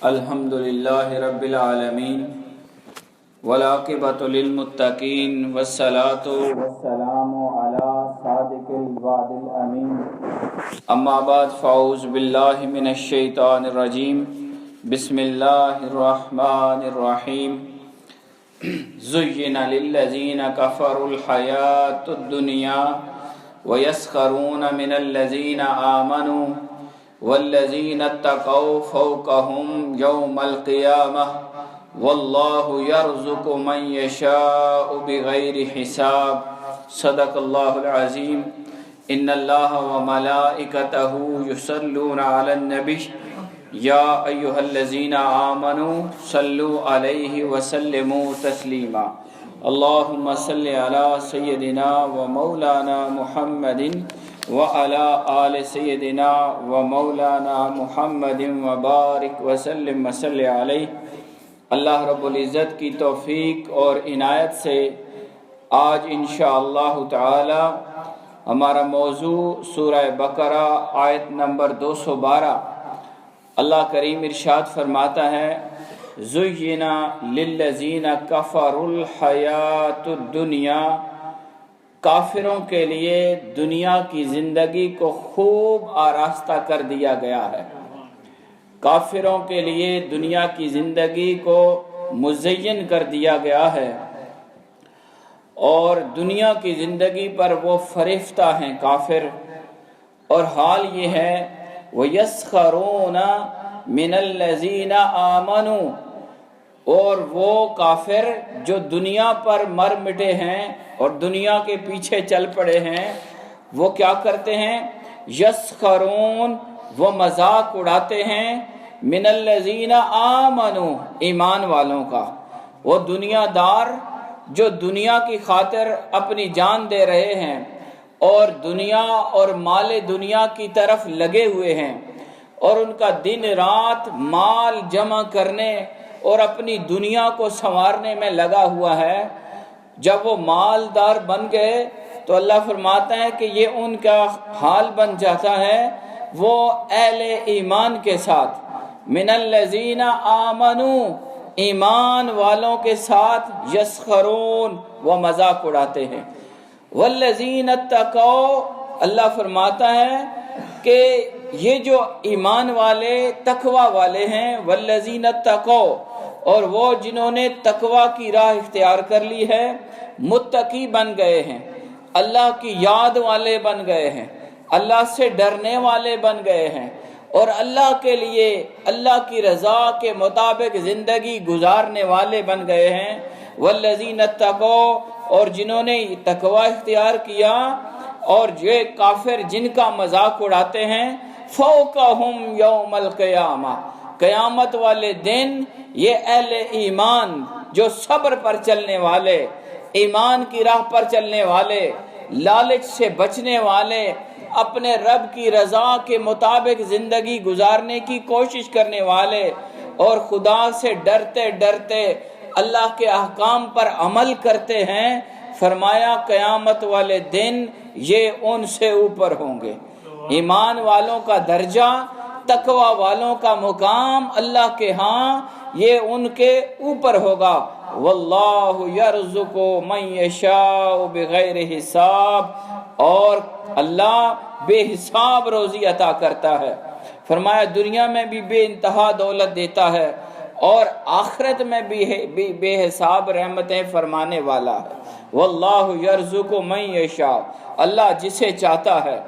الحمد للہ رب العالمین والعاقبۃ للمتقین والصلاۃ والسلام علی صادق الوعد الامین اما بعد فاعوذ باللہ من الشیطان الرجیم بسم اللہ الرحمن الرحیم زین للذین کفروا الحیاۃ الدنیا ویسخرون من الذین آمنوا والذین اتقوا فوقهم یوم القیامہ واللہ یرزق من یشاء بغیر حساب صدق اللہ العظیم ان اللہ وملائکتہ یصلون علی النبی یا ایہا الذین آمنوا صلوا علیہ وسلموا تسلیما اللہم صلی علی سیدنا و مولانا محمد وعلى آل سیدنا و مولانا محمد وبارک وسلم وصلی علیہ۔ اللہ رب العزت کی توفیق اور عنایت سے آج انشاءاللہ تعالی ہمارا موضوع سورہ بقرہ آیت نمبر 212۔ اللہ کریم ارشاد فرماتا ہے زُيِّنَ لِلَّذِينَ كَفَرُوا الْحَيَاةُ الدُّنْيَا، کافروں کے لیے دنیا کی زندگی کو خوب آراستہ کر دیا گیا ہے۔ کافروں کے لیے دنیا کی زندگی کو مزین کر دیا گیا ہے اور دنیا کی زندگی پر وہ فریفتہ ہیں کافر، اور حال یہ ہے وَيَسْخَرُونَ مِنَ الَّذِينَ آمَنُوا، اور وہ کافر جو دنیا پر مر مٹے ہیں اور دنیا کے پیچھے چل پڑے ہیں، وہ کیا کرتے ہیں؟ یسخرون، وہ مذاق اڑاتے ہیں من الذین آمنوا، ایمان والوں کا۔ وہ دنیا دار جو دنیا کی خاطر اپنی جان دے رہے ہیں اور دنیا اور مال دنیا کی طرف لگے ہوئے ہیں اور ان کا دن رات مال جمع کرنے اور اپنی دنیا کو سنوارنے میں لگا ہوا ہے، جب وہ مالدار بن گئے تو اللہ فرماتا ہے کہ یہ ان کا حال بن جاتا ہے وہ اہل ایمان کے ساتھ، من الذین آمنوا، ایمان والوں کے ساتھ، یسخرون، وہ مذاق اڑاتے ہیں، والذین اتقوا، اللہ فرماتا ہے کہ یہ جو ایمان والے تقوی والے ہیں، والذین اتقوا، اور وہ جنہوں نے تقوی کی راہ اختیار کر لی ہے، متقی بن گئے ہیں، اللہ کی یاد والے بن گئے ہیں، اللہ سے ڈرنے والے بن گئے ہیں اور اللہ کے لیے اللہ کی رضا کے مطابق زندگی گزارنے والے بن گئے ہیں، والذین اتقوا، اور جنہوں نے تقوی اختیار کیا، اور یہ کافر جن کا مذاق اڑاتے ہیں، فوقہم یوم القیامہ، قیامت والے دن یہ اہل ایمان جو صبر پر چلنے والے، ایمان کی راہ پر چلنے والے، لالچ سے بچنے والے، اپنے رب کی رضا کے مطابق زندگی گزارنے کی کوشش کرنے والے اور خدا سے ڈرتے ڈرتے اللہ کے احکام پر عمل کرتے ہیں، فرمایا قیامت والے دن یہ ان سے اوپر ہوں گے۔ ایمان والوں کا درجہ، تقوی والوں کا مقام اللہ کے ہاں یہ ان کے اوپر ہوگا۔ واللہ یرزق من یشاء بغیر حساب، اور اللہ بے حساب روزی عطا کرتا ہے۔ فرمایا دنیا میں بھی بے انتہا دولت دیتا ہے اور آخرت میں بھی بے حساب رحمتیں فرمانے والا ہے۔ واللہ یرزق من یشاء، اللہ جسے چاہتا ہے،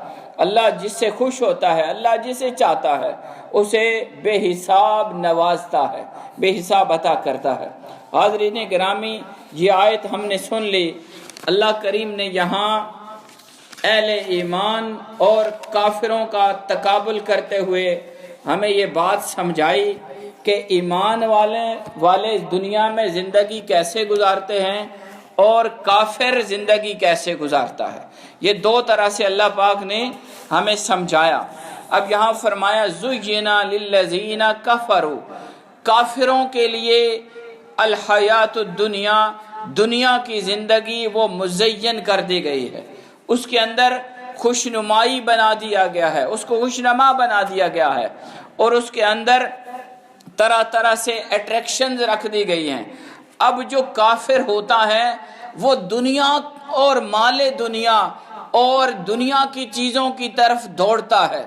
اللہ جس سے خوش ہوتا ہے، اللہ جسے چاہتا ہے اسے بے حساب نوازتا ہے، بے حساب عطا کرتا ہے۔ حاضرین گرامی، یہ آیت ہم نے سن لی، اللہ کریم نے یہاں اہل ایمان اور کافروں کا تقابل کرتے ہوئے ہمیں یہ بات سمجھائی کہ ایمان والے دنیا میں زندگی کیسے گزارتے ہیں اور کافر زندگی کیسے گزارتا ہے۔ یہ دو طرح سے اللہ پاک نے ہمیں سمجھایا۔ اب یہاں فرمایا زُيِّنَ لِلَّذِينَ كَفَرُوا، کافروں کے لیے الحیات الدنیا، دنیا کی زندگی وہ مزین کر دی گئی ہے، اس کے اندر خوشنمائی بنا دیا گیا ہے، اس کو خوشنما بنا دیا گیا ہے، اور اس کے اندر طرح طرح سے اٹریکشنز رکھ دی گئی ہیں۔ اب جو کافر ہوتا ہے وہ دنیا اور مال دنیا اور دنیا کی چیزوں کی طرف دوڑتا ہے،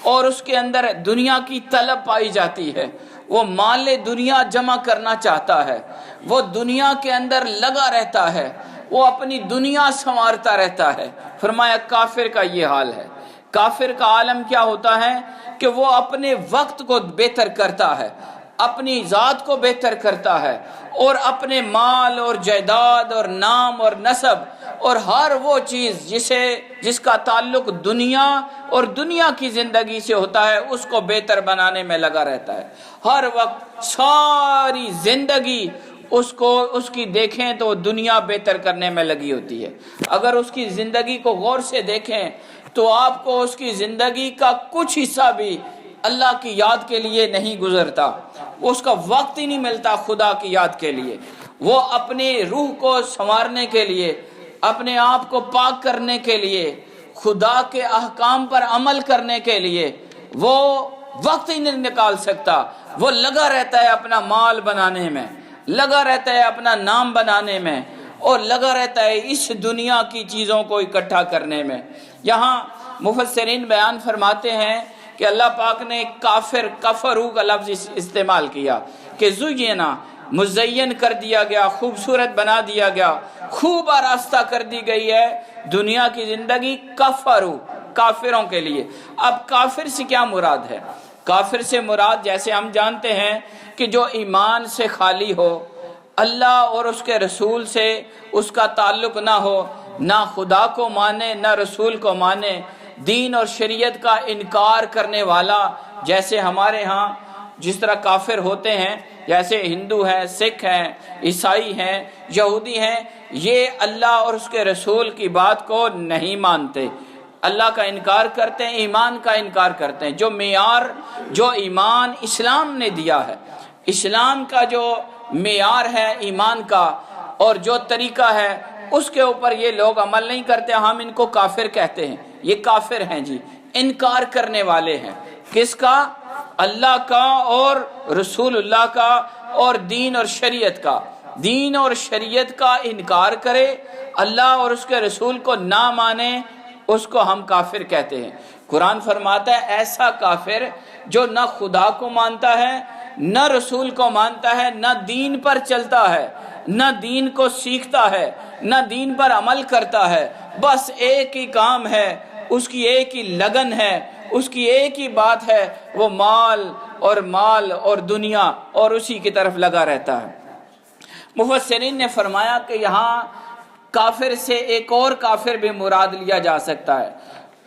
اور اس کے اندر دنیا کی طلب پائی جاتی ہے، وہ مال دنیا جمع کرنا چاہتا ہے، وہ دنیا کے اندر لگا رہتا ہے، وہ اپنی دنیا سنوارتا رہتا ہے۔ فرمایا کافر کا یہ حال ہے۔ کافر کا عالم کیا ہوتا ہے کہ وہ اپنے وقت کو بہتر کرتا ہے، اپنی ذات کو بہتر کرتا ہے، اور اپنے مال اور جائیداد اور نام اور نسب اور ہر وہ چیز جس کا تعلق دنیا اور دنیا کی زندگی سے ہوتا ہے اس کو بہتر بنانے میں لگا رہتا ہے۔ ہر وقت ساری زندگی اس کی دیکھیں تو دنیا بہتر کرنے میں لگی ہوتی ہے۔ اگر اس کی زندگی کو غور سے دیکھیں تو آپ کو اس کی زندگی کا کچھ حصہ بھی اللہ کی یاد کے لیے نہیں گزرتا، اس کا وقت ہی نہیں ملتا خدا کی یاد کے لیے۔ وہ اپنے روح کو سنوارنے کے لیے، اپنے آپ کو پاک کرنے کے لیے، خدا کے احکام پر عمل کرنے کے لیے وہ وقت ہی نہیں نکال سکتا۔ وہ لگا رہتا ہے اپنا مال بنانے میں، لگا رہتا ہے اپنا نام بنانے میں، اور لگا رہتا ہے اس دنیا کی چیزوں کو اکٹھا کرنے میں۔ یہاں مفسرین بیان فرماتے ہیں کہ اللہ پاک نے کفرو کا لفظ استعمال کیا کہ زینا، مزین کر دیا گیا، خوبصورت بنا دیا گیا، خوب آراستہ کر دی گئی ہے دنیا کی زندگی کفرو، کافروں کے لیے۔ اب کافر سے کیا مراد ہے؟ کافر سے مراد جیسے ہم جانتے ہیں کہ جو ایمان سے خالی ہو، اللہ اور اس کے رسول سے اس کا تعلق نہ ہو، نہ خدا کو مانے نہ رسول کو مانے، دین اور شریعت کا انکار کرنے والا، جیسے ہمارے ہاں جس طرح کافر ہوتے ہیں، جیسے ہندو ہیں، سکھ ہیں، عیسائی ہیں، یہودی ہیں، یہ اللہ اور اس کے رسول کی بات کو نہیں مانتے، اللہ کا انکار کرتے ہیں، ایمان کا انکار کرتے ہیں۔ جو معیار، جو ایمان اسلام نے دیا ہے، اسلام کا جو معیار ہے ایمان کا اور جو طریقہ ہے اس کے اوپر یہ لوگ عمل نہیں کرتے، ہم ان کو کافر کہتے ہیں۔ یہ کافر ہیں جی، انکار کرنے والے ہیں۔ کس کا؟ اللہ کا اور رسول اللہ کا اور دین اور شریعت کا۔ دین اور شریعت کا انکار کرے، اللہ اور اس کے رسول کو نہ مانے، اس کو ہم کافر کہتے ہیں۔ قرآن فرماتا ہے ایسا کافر جو نہ خدا کو مانتا ہے، نہ رسول کو مانتا ہے، نہ دین پر چلتا ہے، نہ دین کو سیکھتا ہے، نہ دین پر عمل کرتا ہے، بس ایک ہی کام ہے، اس کی ایک ہی لگن ہے، اس کی ایک ہی بات ہے، وہ مال اور دنیا اور اسی کی طرف لگا رہتا ہے۔ مفسرین نے فرمایا کہ یہاں کافر سے ایک اور کافر بھی مراد لیا جا سکتا ہے۔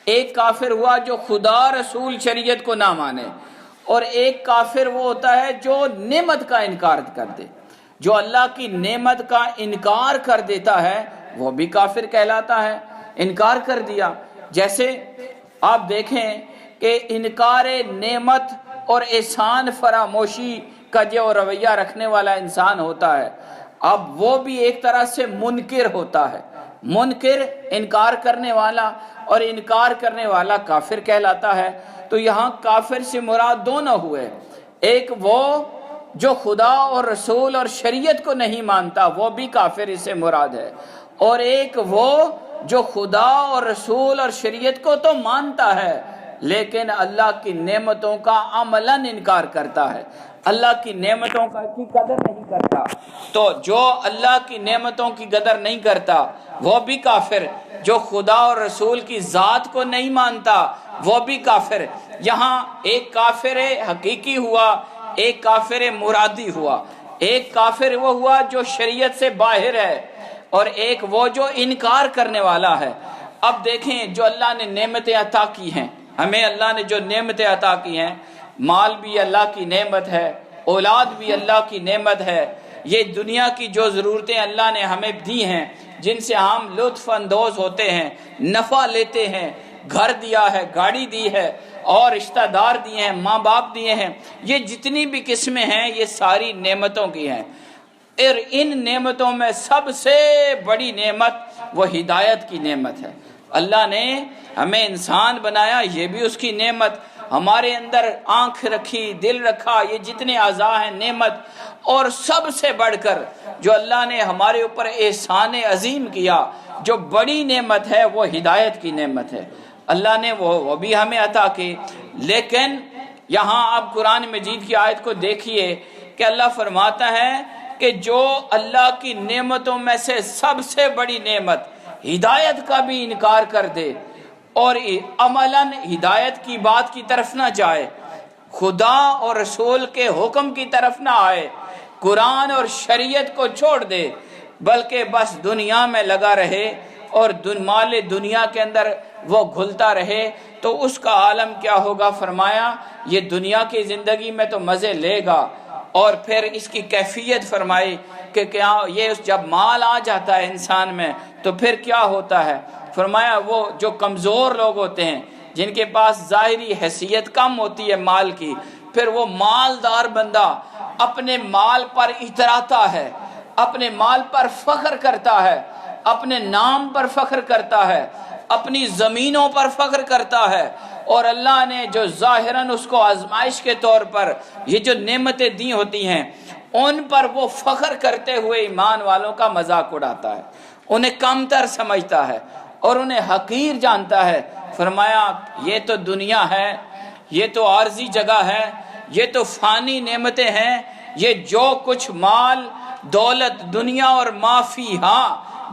ایک کافر ہوا جو خدا رسول شریعت کو نہ مانے، اور ایک کافر وہ ہوتا ہے جو نعمت کا انکار کر دے، جو اللہ کی نعمت کا انکار کر دیتا ہے وہ بھی کافر کہلاتا ہے۔ انکار کر دیا، جیسے آپ دیکھیں کہ انکار نعمت اور احسان فراموشی کا جو رویہ رکھنے والا انسان ہوتا ہے، اب وہ بھی ایک طرح سے منکر ہوتا ہے۔ منکر انکار کرنے والا، اور انکار کرنے والا کافر کہلاتا ہے۔ تو یہاں کافر سے مراد دونوں ہوئے، ایک وہ جو خدا اور رسول اور شریعت کو نہیں مانتا، وہ بھی کافر اس سے مراد ہے، اور ایک وہ جو خدا اور رسول اور شریعت کو تو مانتا ہے لیکن اللہ کی نعمتوں کا عملاً انکار کرتا ہے، اللہ کی نعمتوں کی قدر نہیں کرتا۔ تو جو اللہ کی نعمتوں کی قدر نہیں کرتا وہ بھی کافر، جو خدا اور رسول کی ذات کو نہیں مانتا وہ بھی کافر۔ یہاں ایک کافر حقیقی ہوا، ایک کافر مرادی ہوا۔ ایک کافر وہ ہوا جو شریعت سے باہر ہے، اور ایک وہ جو انکار کرنے والا ہے۔ اب دیکھیں جو اللہ نے نعمتیں عطا کی ہیں، ہمیں اللہ نے جو نعمتیں عطا کی ہیں، مال بھی اللہ کی نعمت ہے، اولاد بھی اللہ کی نعمت ہے، یہ دنیا کی جو ضرورتیں اللہ نے ہمیں دی ہیں جن سے ہم لطف اندوز ہوتے ہیں، نفع لیتے ہیں، گھر دیا ہے، گاڑی دی ہے، اور رشتہ دار دیے ہیں، ماں باپ دیے ہیں، یہ جتنی بھی قسمیں ہیں یہ ساری نعمتوں کی ہیں۔ اور ان نعمتوں میں سب سے بڑی نعمت وہ ہدایت کی نعمت ہے۔ اللہ نے ہمیں انسان بنایا، یہ بھی اس کی نعمت، ہمارے اندر آنکھ رکھی، دل رکھا، یہ جتنے اعضاء ہیں نعمت، اور سب سے بڑھ کر جو اللہ نے ہمارے اوپر احسان عظیم کیا، جو بڑی نعمت ہے وہ ہدایت کی نعمت ہے، اللہ نے وہ بھی ہمیں عطا کی۔ لیکن یہاں آپ قرآن مجید کی آیت کو دیکھیے کہ اللہ فرماتا ہے کہ جو اللہ کی نعمتوں میں سے سب سے بڑی نعمت ہدایت کا بھی انکار کر دے اور عملاً ہدایت کی بات کی طرف نہ جائے، خدا اور رسول کے حکم کی طرف نہ آئے، قرآن اور شریعت کو چھوڑ دے، بلکہ بس دنیا میں لگا رہے اور مال دنیا کے اندر وہ گھلتا رہے، تو اس کا عالم کیا ہوگا؟ فرمایا یہ دنیا کی زندگی میں تو مزے لے گا، اور پھر اس کی کیفیت فرمائی کہ کیا یہ جب مال آ جاتا ہے انسان میں تو پھر کیا ہوتا ہے؟ فرمایا وہ جو کمزور لوگ ہوتے ہیں، جن کے پاس ظاہری حیثیت کم ہوتی ہے مال کی، پھر وہ مالدار بندہ اپنے مال پر اتراتا ہے، اپنے مال پر فخر کرتا ہے، اپنے نام پر فخر کرتا ہے، اپنی زمینوں پر فخر کرتا ہے، اور اللہ نے جو ظاہراً اس کو آزمائش کے طور پر یہ جو نعمتیں دی ہوتی ہیں ان پر وہ فخر کرتے ہوئے ایمان والوں کا مذاق اڑاتا ہے، انہیں کمتر سمجھتا ہے اور انہیں حقیر جانتا ہے۔ فرمایا یہ تو دنیا ہے، یہ تو عارضی جگہ ہے، یہ تو فانی نعمتیں ہیں، یہ جو کچھ مال دولت دنیا اور ما فیہا،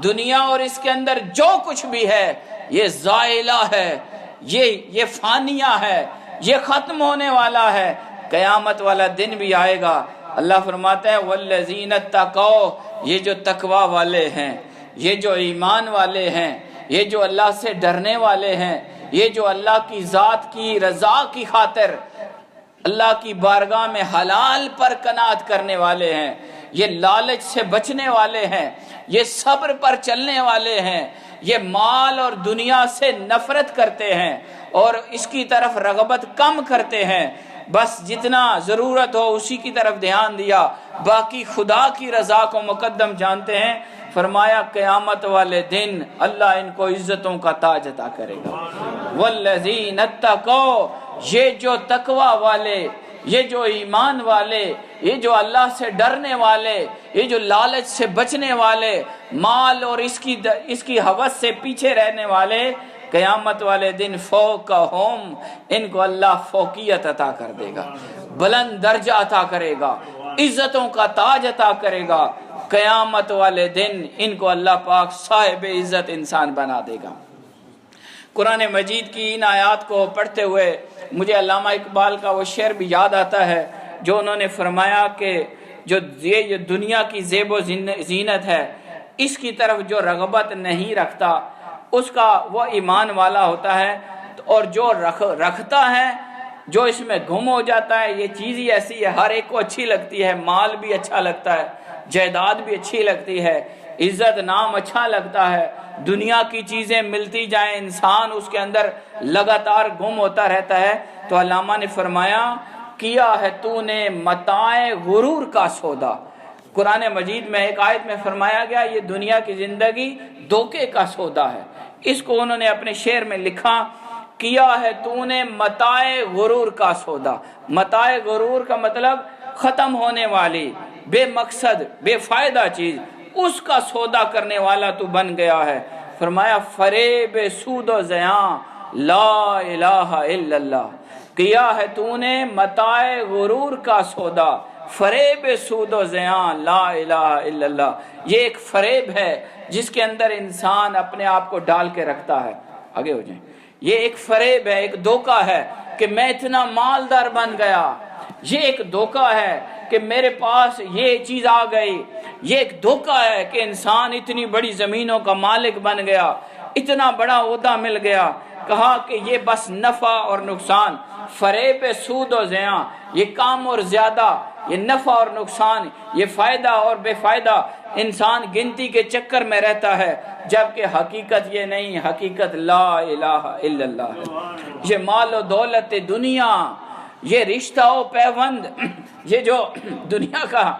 دنیا اور اس کے اندر جو کچھ بھی ہے یہ زائلہ ہے، یہ فانیہ ہے، یہ ختم ہونے والا ہے، قیامت والا دن بھی آئے گا۔ اللہ فرماتا ہے والذین اتقوا، یہ جو تقوی والے ہیں، یہ جو ایمان والے ہیں، یہ جو اللہ سے ڈرنے والے ہیں، یہ جو اللہ کی ذات کی رضا کی خاطر اللہ کی بارگاہ میں حلال پر قناعت کرنے والے ہیں، یہ لالچ سے بچنے والے ہیں، یہ صبر پر چلنے والے ہیں، یہ مال اور دنیا سے نفرت کرتے ہیں اور اس کی طرف رغبت کم کرتے ہیں، بس جتنا ضرورت ہو اسی کی طرف دھیان دیا، باقی خدا کی رضا کو مقدم جانتے ہیں۔ فرمایا قیامت والے دن اللہ ان کو عزتوں کا تاج عطا کرے گا۔ والذین اتقوا، یہ جو تقوی والے، یہ جو ایمان والے، یہ جو اللہ سے ڈرنے والے، یہ جو لالچ سے بچنے والے، مال اور اس کی ہوس سے پیچھے رہنے والے، قیامت والے دن فوقہم، ان کو اللہ فوقیت عطا کر دے گا، بلند درجہ عطا کرے گا، عزتوں کا تاج عطا کرے گا۔ قیامت والے دن ان کو اللہ پاک صاحب عزت انسان بنا دے گا۔ قرآن مجید کی ان آیات کو پڑھتے ہوئے مجھے علامہ اقبال کا وہ شعر بھی یاد آتا ہے جو انہوں نے فرمایا کہ جو یہ دنیا کی زیب و زینت ہے اس کی طرف جو رغبت نہیں رکھتا اس کا وہ ایمان والا ہوتا ہے، اور جو رکھتا ہے، جو اس میں گم ہو جاتا ہے، یہ چیز ہی ایسی ہے، ہر ایک کو اچھی لگتی ہے، مال بھی اچھا لگتا ہے، جائیداد بھی اچھی لگتی ہے، عزت نام اچھا لگتا ہے، دنیا کی چیزیں ملتی جائیں، انسان اس کے اندر لگاتار گم ہوتا رہتا ہے۔ تو علامہ نے فرمایا کیا ہے تو نے متاع غرور کا سودا۔ قرآن مجید میں ایک آیت میں فرمایا گیا یہ دنیا کی زندگی دھوکے کا سودا ہے، اس کو انہوں نے اپنے شعر میں لکھا کیا ہے تو نے متاع غرور کا سودا۔ متاع غرور کا مطلب ختم ہونے والی، بے مقصد، بے فائدہ چیز، اس کا سودا کرنے والا تو بن گیا ہے۔ فرمایا فریب سود و زیاں لا الہ الا اللہ، کیا ہے تو نے متاع غرور کا سودا، فریب سود و زیاں لا الہ الا اللہ۔ یہ ایک فریب ہے جس کے اندر انسان اپنے آپ کو ڈال کے رکھتا ہے۔ آگے ہو جائیں۔ یہ ایک فریب ہے، ایک دھوکہ ہے کہ میں اتنا مالدار بن گیا، یہ ایک دھوکہ ہے کہ میرے پاس یہ چیز آ گئی، یہ ایک دھوکہ ہے کہ انسان اتنی بڑی زمینوں کا مالک بن گیا، اتنا بڑا عہدہ مل گیا۔ کہا کہ یہ بس نفع اور نقصان، فریب سود و زیاں، یہ کم اور زیادہ، یہ نفع اور نقصان، یہ فائدہ اور بے فائدہ، انسان گنتی کے چکر میں رہتا ہے، جبکہ حقیقت یہ نہیں، حقیقت لا الہ الا اللہ ہے۔ یہ مال و دولت دنیا، یہ رشتہ و پیوند، یہ جو دنیا کا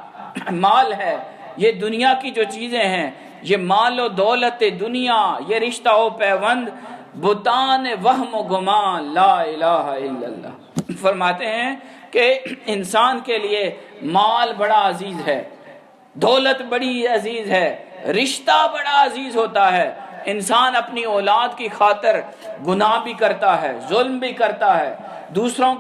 مال ہے، یہ دنیا کی جو چیزیں ہیں، یہ مال و دولت دنیا، یہ رشتہ و پیوند، بتان وہم و گمان لا الہ الا اللہ۔ فرماتے ہیں کہ انسان کے لیے مال بڑا عزیز ہے، دولت بڑی عزیز ہے، رشتہ بڑا عزیز ہوتا ہے۔ انسان اپنی اولاد کی خاطر گناہ بھی کرتا ہے، ظلم بھی کرتا ہے، دوسروں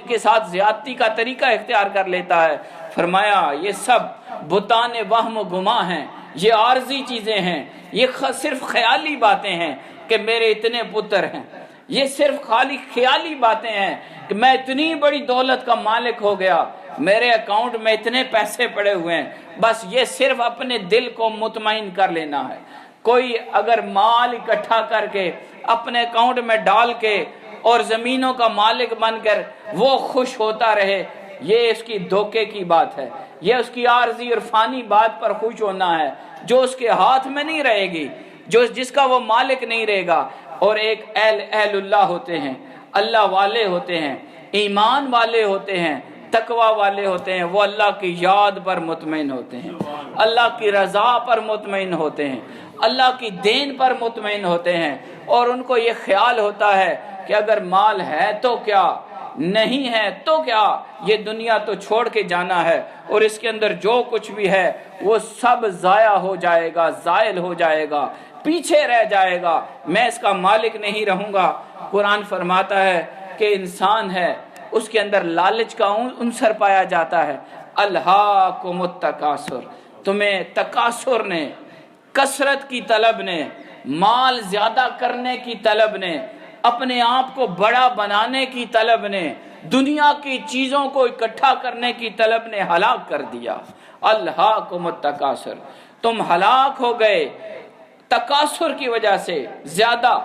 کے ساتھ زیادتی کا طریقہ اختیار کر لیتا ہے۔ فرمایا یہ سب بتان وہم و گماں ہیں، یہ عارضی چیزیں ہیں، یہ صرف خیالی باتیں ہیں کہ میرے اتنے پتر ہیں، یہ صرف خالی خیالی باتیں ہیں کہ میں اتنی بڑی دولت کا مالک ہو گیا، میرے اکاؤنٹ میں اتنے پیسے پڑے ہوئے ہیں۔ بس یہ صرف اپنے دل کو مطمئن کر لینا ہے۔ کوئی اگر مال اکٹھا کر کے اپنے اکاؤنٹ میں ڈال کے اور زمینوں کا مالک بن کر وہ خوش ہوتا رہے، یہ اس کی دھوکے کی بات ہے، یہ اس کی عارضی اور فانی بات پر خوش ہونا ہے جو اس کے ہاتھ میں نہیں رہے گی، جس کا وہ مالک نہیں رہے گا۔ اور ایک اہل اللہ ہوتے ہیں، اللہ والے ہوتے ہیں، ایمان والے ہوتے ہیں، تقوی والے ہوتے ہیں، وہ اللہ کی یاد پر مطمئن ہوتے ہیں، اللہ کی رضا پر مطمئن ہوتے ہیں، اللہ کی دین پر مطمئن ہوتے ہیں، اور ان کو یہ خیال ہوتا ہے کہ اگر مال ہے تو کیا، نہیں ہے تو کیا، یہ دنیا تو چھوڑ کے جانا ہے، اور اس کے اندر جو کچھ بھی ہے وہ سب ضائع ہو جائے گا، زائل ہو جائے گا، پیچھے رہ جائے گا، میں اس کا مالک نہیں رہوں گا۔ قرآن فرماتا ہے کہ انسان ہے اس کے اندر لالچ کا عنصر پایا جاتا ہے۔ الہاکم التکاثر، تمہیں تکاثر نے، کثرت کی طلب نے، مال زیادہ کرنے کی طلب نے، اپنے آپ کو بڑا بنانے کی طلب نے، دنیا کی چیزوں کو اکٹھا کرنے کی طلب نے ہلاک کر دیا۔ الہاکم التکاثر، تم ہلاک ہو گئے تکاثر کی وجہ سے، زیادہ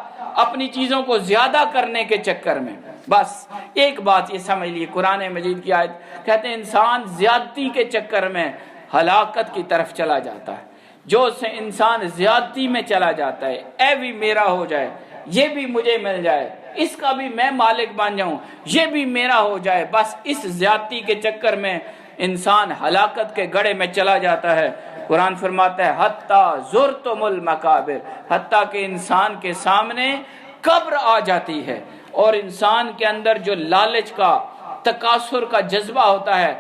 اپنی چیزوں کو زیادہ کرنے کے چکر میں۔ بس ایک بات یہ سمجھ لیے، قرآن مجید کی آیت کہتے ہیں انسان زیادتی کے چکر میں ہلاکت کی طرف چلا جاتا ہے۔ جو سے انسان زیادتی میں چلا جاتا ہے، اے بھی میرا ہو جائے، یہ بھی مجھے مل جائے، اس کا بھی میں مالک بن جاؤں، یہ بھی میرا ہو جائے، بس اس زیادتی کے چکر میں انسان ہلاکت کے گڑھے میں چلا جاتا ہے۔ قرآن فرماتا ہے حتیٰ زرتم المقابر، حتیٰ کہ انسان کے سامنے قبر آ جاتی ہے، اور انسان کے اندر جو لالچ کا، تکاثر کا جذبہ ہوتا ہے،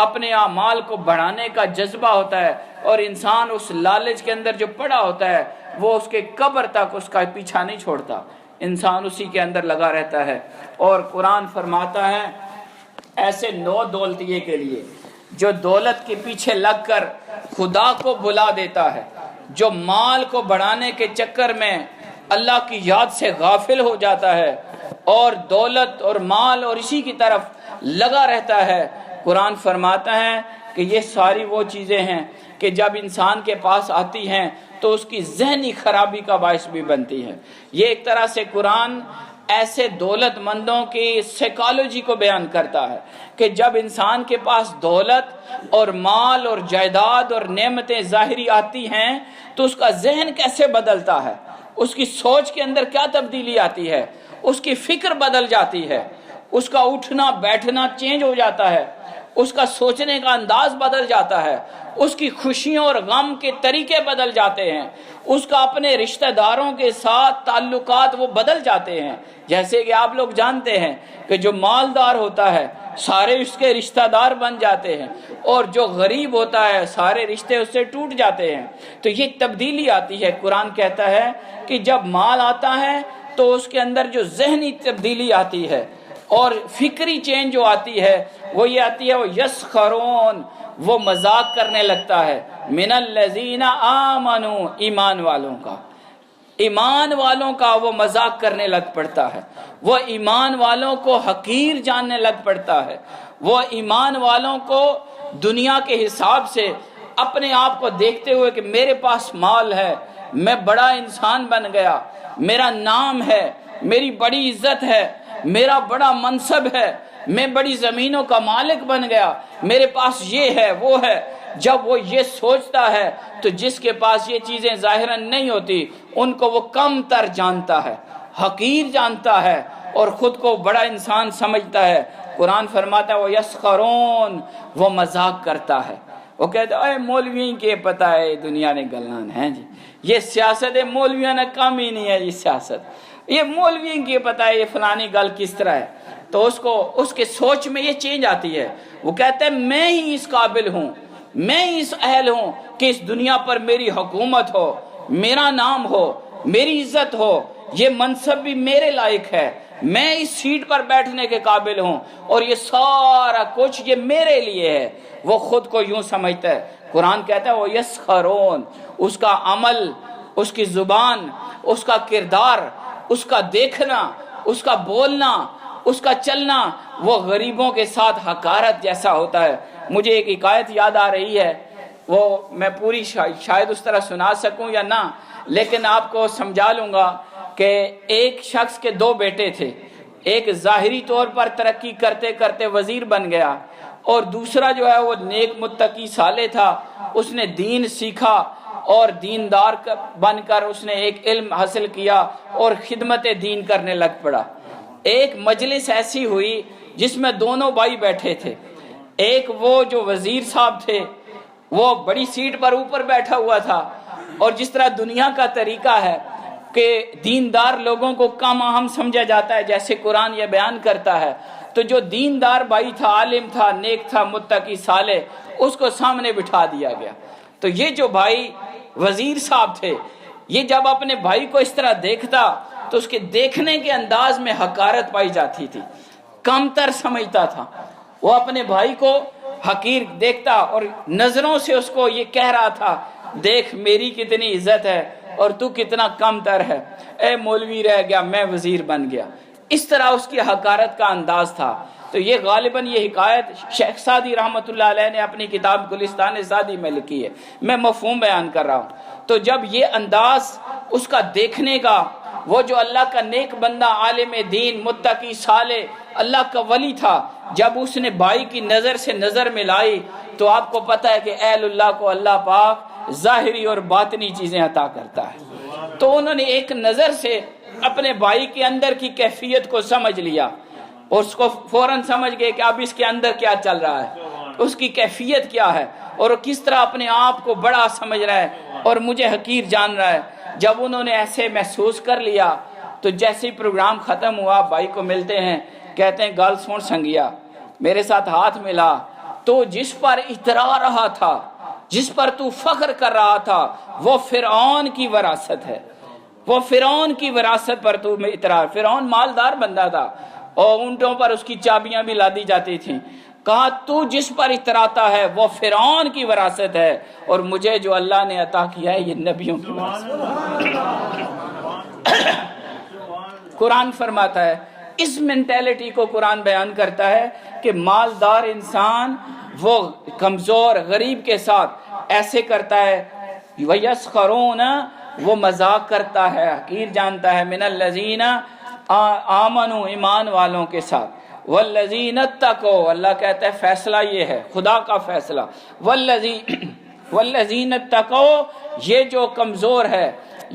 اپنے اعمال کو بڑھانے کا جذبہ ہوتا ہے، اور انسان اس لالچ کے اندر جو پڑا ہوتا ہے وہ اس کے قبر تک اس کا پیچھا نہیں چھوڑتا، انسان اسی کے اندر لگا رہتا ہے۔ اور قرآن فرماتا ہے ایسے نو دولتیے کے لیے جو دولت کے پیچھے لگ کر خدا کو بلا دیتا ہے، جو مال کو بڑھانے کے چکر میں اللہ کی یاد سے غافل ہو جاتا ہے اور دولت اور مال اور اسی کی طرف لگا رہتا ہے، قرآن فرماتا ہے کہ یہ ساری وہ چیزیں ہیں کہ جب انسان کے پاس آتی ہیں تو اس کی ذہنی خرابی کا باعث بھی بنتی ہے۔ یہ ایک طرح سے قرآن ایسے دولت مندوں کی سائیکالوجی کو بیان کرتا ہے کہ جب انسان کے پاس دولت اور مال اور جائیداد اور نعمتیں ظاہری آتی ہیں تو اس کا ذہن کیسے بدلتا ہے، اس کی سوچ کے اندر کیا تبدیلی آتی ہے، اس کی فکر بدل جاتی ہے، اس کا اٹھنا بیٹھنا چینج ہو جاتا ہے، اس کا سوچنے کا انداز بدل جاتا ہے، اس کی خوشیوں اور غم کے طریقے بدل جاتے ہیں، اس کا اپنے رشتہ داروں کے ساتھ تعلقات وہ بدل جاتے ہیں۔ جیسے کہ آپ لوگ جانتے ہیں کہ جو مالدار ہوتا ہے سارے اس کے رشتہ دار بن جاتے ہیں، اور جو غریب ہوتا ہے سارے رشتے اس سے ٹوٹ جاتے ہیں۔ تو یہ تبدیلی آتی ہے۔ قرآن کہتا ہے کہ جب مال آتا ہے تو اس کے اندر جو ذہنی تبدیلی آتی ہے اور فکری چینج جو آتی ہے وہ یہ آتی ہے، وہ یسخرون، وہ مذاق کرنے لگتا ہے، من الذین آمنوا، ایمان والوں کا، ایمان والوں کا وہ مذاق کرنے لگ پڑتا ہے، وہ ایمان والوں کو حقیر جاننے لگ پڑتا ہے، وہ ایمان والوں کو دنیا کے حساب سے اپنے آپ کو دیکھتے ہوئے کہ میرے پاس مال ہے، میں بڑا انسان بن گیا، میرا نام ہے، میری بڑی عزت ہے، میرا بڑا منصب ہے، میں بڑی زمینوں کا مالک بن گیا، میرے پاس یہ ہے وہ ہے۔ جب وہ یہ سوچتا ہے تو جس کے پاس یہ چیزیں ظاہراً نہیں ہوتی ان کو وہ کم تر جانتا ہے، حقیر جانتا ہے اور خود کو بڑا انسان سمجھتا ہے۔ قرآن فرماتا ہے وہ یسخرون، وہ مذاق کرتا ہے، وہ کہتا ہے اے مولویوں کے پتہ ہے دنیا نے گلان ہے جی، یہ سیاست ہے، مولویوں نے کام ہی نہیں ہے یہ سیاست، یہ مولویوں کی پتہ ہے یہ فلانی گل کس طرح ہے۔ تو اس کے سوچ میں یہ چینج آتی ہے. وہ کہتا ہے میں ہی اس قابل ہوں, میں ہی اس اہل ہوں کہ اس دنیا پر میری حکومت ہو, میرا نام ہو, میری عزت ہو, یہ منصب بھی میرے لائق ہے, میں اس سیٹ پر بیٹھنے کے قابل ہوں, اور یہ سارا کچھ یہ میرے لیے ہے. وہ خود کو یوں سمجھتا ہے. قرآن کہتا ہے وہ یسخرون, اس کا عمل, اس کی زبان, اس کا کردار, اس کا دیکھنا, اس کا بولنا, اس کا چلنا وہ غریبوں کے ساتھ حقارت جیسا ہوتا ہے. مجھے ایک حکایت یاد آ رہی ہے, وہ میں پوری شاید اس طرح سنا سکوں یا نہ, لیکن آپ کو سمجھا لوں گا کہ ایک شخص کے 2 بیٹے تھے. ایک ظاہری طور پر ترقی کرتے کرتے وزیر بن گیا, اور دوسرا جو ہے وہ نیک متقی صالح تھا. اس نے دین سیکھا اور دیندار بن کر اس نے ایک علم حاصل کیا اور خدمت دین کرنے لگ پڑا. ایک مجلس ایسی ہوئی جس میں دونوں بھائی بیٹھے تھے. ایک وہ جو وزیر صاحب تھے وہ بڑی سیٹ پر اوپر بیٹھا ہوا تھا, اور جس طرح دنیا کا طریقہ ہے کہ دیندار لوگوں کو کم اہم سمجھا جاتا ہے جیسے قرآن یہ بیان کرتا ہے, تو جو دیندار بھائی تھا, عالم تھا, نیک تھا, متقی صالح, اس کو سامنے بٹھا دیا گیا. تو یہ جو بھائی وزیر صاحب تھے, یہ جب اپنے بھائی کو اس طرح دیکھتا تو اس کے دیکھنے کے انداز میں حقارت پائی جاتی تھی, کم تر سمجھتا تھا. وہ اپنے بھائی کو حقیر دیکھتا اور نظروں سے اس کو یہ کہہ رہا تھا, دیکھ میری کتنی عزت ہے اور تو کتنا کم تر ہے, اے مولوی رہ گیا میں وزیر بن گیا. اس طرح اس کی حقارت کا انداز تھا. تو یہ غالباً یہ حکایت شیخ سعدی رحمۃ اللہ علیہ نے اپنی کتاب گلستان سعدی میں لکھی ہے, میں مفہوم بیان کر رہا ہوں. تو جب یہ انداز اس کا دیکھنے کا, وہ جو اللہ کا نیک بندہ, عالم دین, متقی صالح, اللہ کا ولی تھا, جب اس نے بھائی کی نظر سے نظر ملائی تو آپ کو پتہ ہے کہ اہل اللہ کو اللہ پاک ظاہری اور باطنی چیزیں عطا کرتا ہے. تو انہوں نے ایک نظر سے اپنے بھائی کے اندر کی کیفیت کو سمجھ لیا, اور اس کو فوراً سمجھ گئے کہ اب اس کے اندر کیا چل رہا ہے, اس کی کیفیت کیا ہے, اور کس طرح اپنے آپ کو بڑا سمجھ رہا ہے اور مجھے حقیر جان رہا ہے. جب انہوں نے ایسے محسوس کر لیا تو جیسے ہی پروگرام ختم ہوا, بھائی کو ملتے ہیں, کہتے ہیں گال سن سنگیا, میرے ساتھ ہاتھ ملا, تو جس پر اترا رہا تھا, جس پر تو فخر کر رہا تھا, وہ فرعون کی وراثت ہے. وہ فرعون کی وراثت پر تو اترا. فرعون مالدار بندہ تھا اور اونٹوں پر اس کی چابیاں بھی لادی جاتی تھیں. کہا تو جس پر اتراتا ہے وہ فرعون کی وراثت ہے, اور مجھے جو اللہ نے عطا کیا ہے یہ نبیوں کی وراثت ہے. قرآن فرماتا ہے, اس مینٹیلٹی کو قرآن بیان کرتا ہے کہ مالدار انسان وہ کمزور غریب کے ساتھ ایسے کرتا ہے, وَيَسْخَرُونَ, وہ مذاق کرتا ہے, حقیر جانتا ہے, مِنَ الَّذِينَ آمَنُوا, ایمان والوں کے ساتھ, وَالَّذِينَ اتَّقَوْا, اللہ کہتا ہے فیصلہ یہ ہے, خدا کا فیصلہ, وَالَّذِينَ اتَّقَوْا, یہ جو کمزور ہے,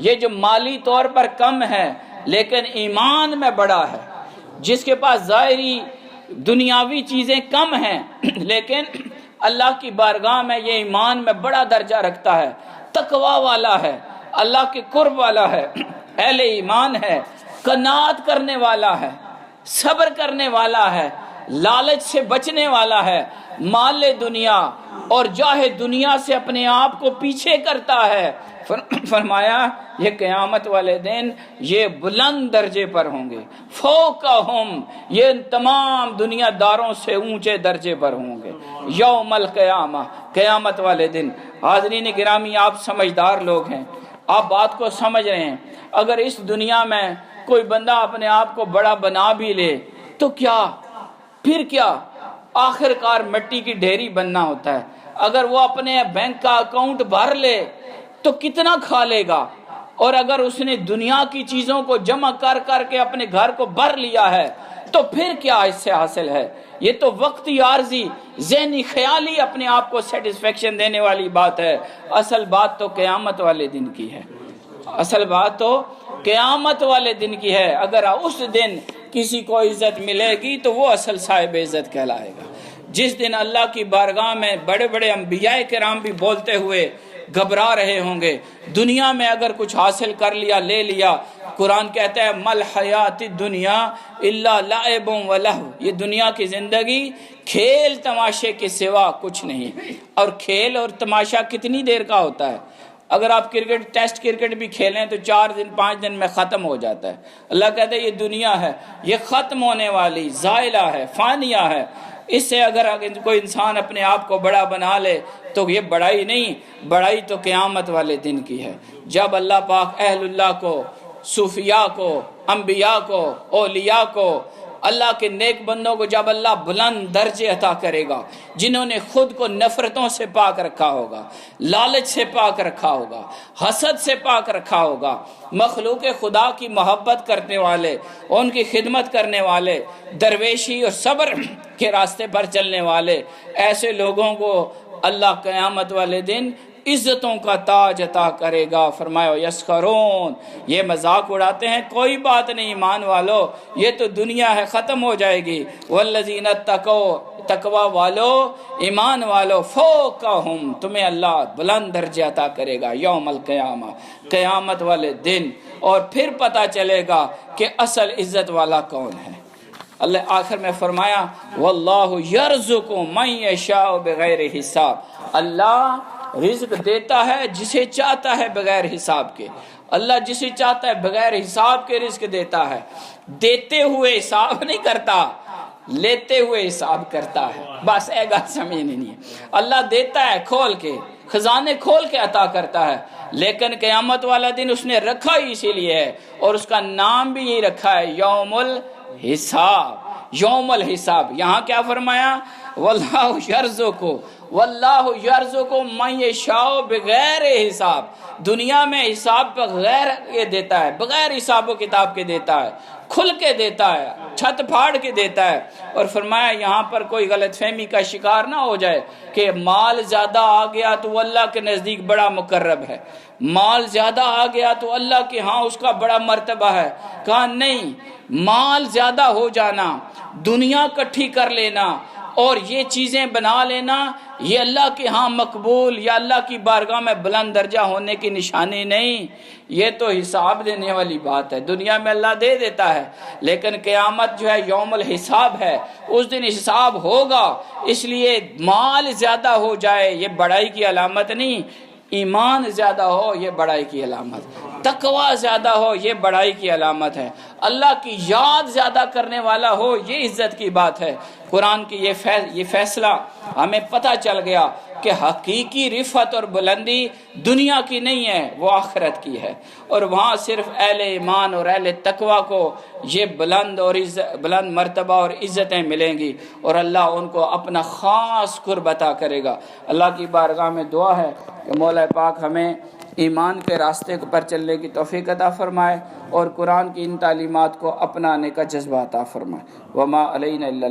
یہ جو مالی طور پر کم ہے لیکن ایمان میں بڑا ہے, جس کے پاس ظاہری دنیاوی چیزیں کم ہیں لیکن اللہ کی بارگاہ میں یہ ایمان میں بڑا درجہ رکھتا ہے, تقوی والا ہے, اللہ کے قرب والا ہے, اہل ایمان ہے, قناعت کرنے والا ہے, صبر کرنے والا ہے, لالچ سے بچنے والا ہے, مال دنیا اور جاہ دنیا سے اپنے آپ کو پیچھے کرتا ہے. فرمایا یہ قیامت والے دن یہ بلند درجے پر ہوں گے, فوقہم, یہ تمام دنیا داروں سے اونچے درجے پر ہوں گے یوم القیامہ, قیامت والے دن. حاضرین گرامی, آپ سمجھدار لوگ ہیں, آپ بات کو سمجھ رہے ہیں. اگر اس دنیا میں کوئی بندہ اپنے آپ کو بڑا بنا بھی لے تو کیا, پھر کیا, آخر کار مٹی کی ڈھیری بننا ہوتا ہے. اگر وہ اپنے بینک کا اکاؤنٹ بھر لے تو کتنا کھا لے گا, اور اگر اس نے دنیا کی چیزوں کو جمع کر کر کے اپنے گھر کو بھر لیا ہے تو پھر کیا اس سے حاصل ہے. یہ تو وقتی عارضی ذہنی خیالی اپنے آپ کو سیٹسفیکشن دینے والی بات ہے. اصل بات تو قیامت والے دن کی ہے, اصل بات تو قیامت والے دن کی ہے. اگر اس دن کسی کو عزت ملے گی تو وہ اصل صاحب عزت کہلائے گا. جس دن اللہ کی بارگاہ میں بڑے بڑے انبیاء کرام بھی بولتے ہوئے گھبرا رہے ہوں گے۔ دنیا میں اگر کچھ حاصل کر لیا، لے لیا، قرآن کہتا ہے مل حیات دنیا الا لعب و لہو، یہ دنیا کی زندگی کھیل تماشے کے سوا کچھ نہیں۔ اور کھیل اور تماشا کتنی دیر کا ہوتا ہے؟ اگر آپ کرکٹ، ٹیسٹ کرکٹ بھی کھیلیں تو 4 دن 5 دن میں ختم ہو جاتا ہے۔ اللہ کہتا ہے یہ دنیا ہے، یہ ختم ہونے والی، زائلہ ہے، فانیہ ہے۔ اس سے اگر کوئی انسان اپنے آپ کو بڑا بنا لے تو یہ بڑائی نہیں، بڑائی تو قیامت والے دن کی ہے، جب اللہ پاک اہل اللہ کو، صوفیاء کو، انبیاء کو، اولیاء کو، اللہ کے نیک بندوں کو جب اللہ بلند درجے عطا کرے گا، جنہوں نے خود کو نفرتوں سے پاک رکھا ہوگا، لالچ سے پاک رکھا ہوگا، حسد سے پاک رکھا ہوگا، مخلوق خدا کی محبت کرنے والے، ان کی خدمت کرنے والے، درویشی اور صبر کے راستے پر چلنے والے، ایسے لوگوں کو اللہ قیامت والے دن عزتوں کا تاج عطا کرے گا۔ فرمایا یسخرون، یہ مذاق اڑاتے ہیں، کوئی بات نہیں ایمان والو، یہ تو دنیا ہے، ختم ہو جائے گی۔ والذین اتقوا، تقوی والو، ایمان والو، فوقہم، تمہیں اللہ بلند درجہ عطا کرے گا یوم القیامہ، قیامت والے دن، اور پھر پتہ چلے گا کہ اصل عزت والا کون ہے۔ اللہ آخر میں فرمایا واللہ یرزق من یشاء بغیر حساب، اللہ رزق دیتا ہے جسے چاہتا ہے بغیر حساب کے۔ اللہ جسے چاہتا ہے بغیر حساب کے رزق دیتا ہے، دیتے ہوئے حساب نہیں کرتا، لیتے ہوئے حساب کرتا ہے۔ بس ایک بات سمجھنی نہیں ہے، اللہ دیتا ہے کھول کے، خزانے کھول کے عطا کرتا ہے، لیکن قیامت والا دن اس نے رکھا ہی اسی لیے ہے، اور اس کا نام بھی یہی رکھا ہے، یوم الحساب، یوم الحساب۔ یہاں کیا فرمایا؟ واللہ یرزق، واللہ یرزق من یشاء بغیر حساب، دنیا میں حساب پہ غیر یہ دیتا ہے، بغیر حساب و کتاب کے دیتا ہے، کھل کے دیتا ہے، چھت پھاڑ کے دیتا ہے۔ اور فرمایا یہاں پر کوئی غلط فہمی کا شکار نہ ہو جائے کہ مال زیادہ آ گیا تو وہ اللہ کے نزدیک بڑا مقرب ہے، مال زیادہ آ گیا تو اللہ کے ہاں اس کا بڑا مرتبہ ہے۔ کہا نہیں، مال زیادہ ہو جانا، دنیا کٹھی کر لینا اور یہ چیزیں بنا لینا، یہ اللہ کے ہاں مقبول یا اللہ کی بارگاہ میں بلند درجہ ہونے کی نشانی نہیں، یہ تو حساب دینے والی بات ہے۔ دنیا میں اللہ دے دیتا ہے، لیکن قیامت جو ہے یوم الحساب ہے، اس دن حساب ہوگا۔ اس لیے مال زیادہ ہو جائے یہ بڑائی کی علامت نہیں، ایمان زیادہ ہو یہ بڑائی کی علامت، تقوی زیادہ ہو یہ بڑائی کی علامت ہے، اللہ کی یاد زیادہ کرنے والا ہو یہ عزت کی بات ہے۔ قرآن کی یہ فیصلہ ہمیں پتہ چل گیا کہ حقیقی رفعت اور بلندی دنیا کی نہیں ہے، وہ آخرت کی ہے، اور وہاں صرف اہل ایمان اور اہل تقوی کو یہ بلند مرتبہ اور عزتیں ملیں گی، اور اللہ ان کو اپنا خاص قرب عطا کرے گا۔ اللہ کی بارگاہ میں دعا ہے کہ مولا پاک ہمیں ایمان کے راستے پر چلنے کی توفیق عطا فرمائے، اور قرآن کی ان تعلیمات کو اپنانے کا جذبہ عطا فرمائے۔ وما علینا الا